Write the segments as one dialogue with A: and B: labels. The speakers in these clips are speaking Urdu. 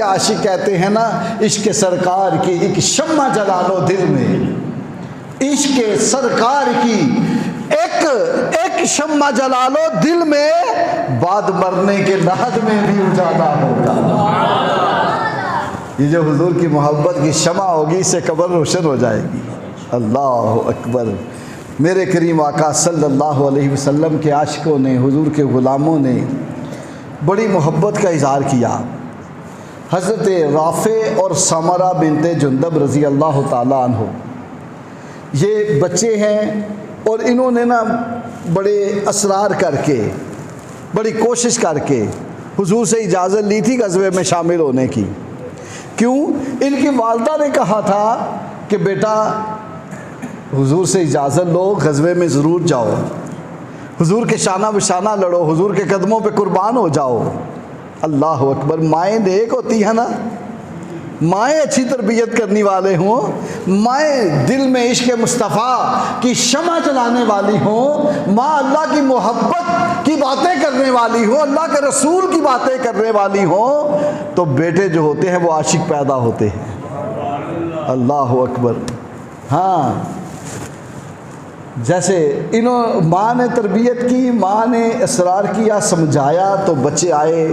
A: عاشق کہتے ہیں نا، عشق سرکار کی ایک شمع جلا لو دل میں، عشق سرکار کی ایک شمع جلا لو دل میں، بعد مرنے کے لحد میں بھی اجالا ہوگا۔ یہ جو حضور کی محبت کی شمع ہوگی، اس سے قبر روشن ہو جائے گی۔ اللہ اکبر۔ میرے کریم آقا صلی اللہ علیہ وسلم کے عاشقوں نے، حضور کے غلاموں نے بڑی محبت کا اظہار کیا۔ حضرت رافع اور سمرہ بنت جندب رضی اللہ تعالیٰ عنہ، یہ بچے ہیں اور انہوں نے نا بڑے اصرار کر کے، بڑی کوشش کر کے حضور سے اجازت لی تھی غزوے میں شامل ہونے کی۔ کیوں؟ ان کی والدہ نے کہا تھا کہ بیٹا حضور سے اجازت لو، غزوے میں ضرور جاؤ، حضور کے شانہ بشانہ لڑو، حضور کے قدموں پہ قربان ہو جاؤ۔ اللہ اکبر۔ مائیں نیک ہوتی ہیں نا، مائیں اچھی تربیت کرنے والے ہوں، مائیں دل میں عشق مصطفیٰ کی شمع جلانے والی ہوں، ماں اللہ کی محبت کی باتیں کرنے والی ہوں، اللہ کے رسول کی باتیں کرنے والی ہوں، تو بیٹے جو ہوتے ہیں وہ عاشق پیدا ہوتے ہیں۔ اللہ اکبر۔ ہاں، جیسے ماں نے تربیت کی، ماں نے اصرار کیا، سمجھایا، تو بچے آئے،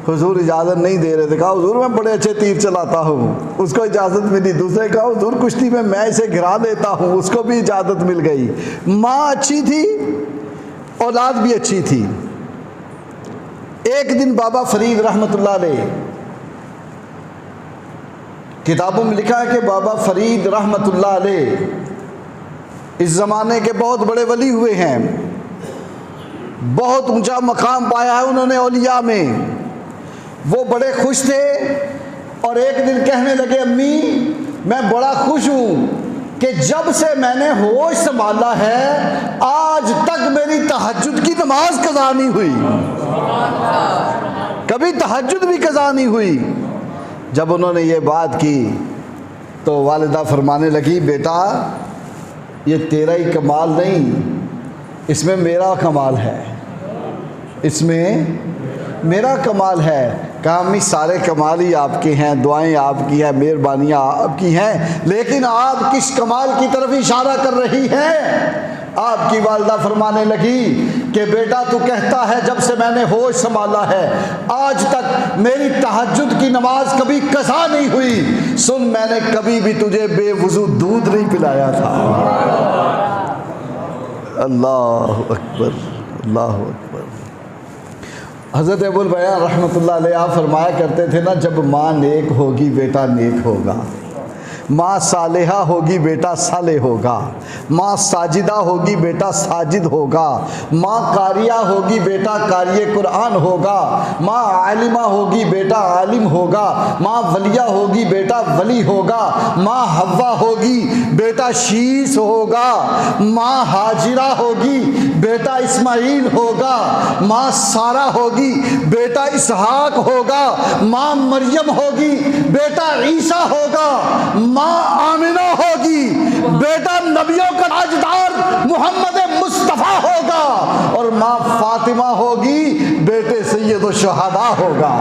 A: حضور اجازت نہیں دے رہے تھے، کہا حضور میں بڑے اچھے تیر چلاتا ہوں، اس کو اجازت ملی۔ دوسرے کہا حضور کشتی میں اسے گرا دیتا ہوں، اس کو بھی اجازت مل گئی۔ ماں اچھی تھی، اولاد بھی اچھی تھی۔ ایک دن بابا فرید رحمۃ اللہ علیہ، کتابوں میں لکھا ہے کہ بابا فرید رحمۃ اللہ علیہ اس زمانے کے بہت بڑے ولی ہوئے ہیں، بہت اونچا مقام پایا ہے انہوں نے اولیاء میں۔ وہ بڑے خوش تھے اور ایک دن کہنے لگے امی میں بڑا خوش ہوں کہ جب سے میں نے ہوش سنبھالا ہے آج تک میری تہجد کی نماز قضا نہیں ہوئی، کبھی تہجد بھی قضا نہیں ہوئی۔ جب انہوں نے یہ بات کی تو والدہ فرمانے لگی بیٹا یہ تیرا ہی کمال نہیں، اس میں میرا کمال ہے، اس میں میرا کمال ہے۔ کہا امی سارے کمال ہی آپ کے ہیں، دعائیں آپ کی ہیں، مہربانیاں آپ کی ہیں، لیکن آپ کس کمال کی طرف اشارہ کر رہی ہیں؟ آپ کی والدہ فرمانے لگی کہ بیٹا تو کہتا ہے جب سے میں نے ہوش سنبھالا ہے آج تک میری تہجد کی نماز کبھی قضا نہیں ہوئی، سن میں نے کبھی بھی تجھے بے وضو دودھ نہیں پلایا تھا۔ اللہ اکبر، اللہ اکبر۔ حضرت ابو البیاں رحمۃ اللہ علیہ آپ فرمایا کرتے تھے نا، جب ماں نیک ہوگی بیٹا نیک ہوگا، ماں صالحہ ہوگی بیٹا صالح ہوگا، ماں ساجدہ ہوگی بیٹا ساجد ہوگا، ماں قاریہ ہوگی بیٹا قاری قرآن ہوگا، ماں عالمہ ہوگی بیٹا عالم ہوگا، ماں ولیہ ہوگی بیٹا ولی ہوگا، ماں حوا ہوگی بیٹا شیس ہوگا، ماں ہاجرہ ہوگی بیٹا اسماعیل ہوگا، ماں سارہ ہوگی بیٹا اسحاق ہوگا، ماں مریم ہوگی بیٹا عیسیٰ ہوگا، ماں آمنہ ہوگی بیٹا نبیوں کا تاجدار محمد مصطفیٰ ہوگا، اور ماں فاطمہ ہوگی بیٹے سید الشہداء ہوگا۔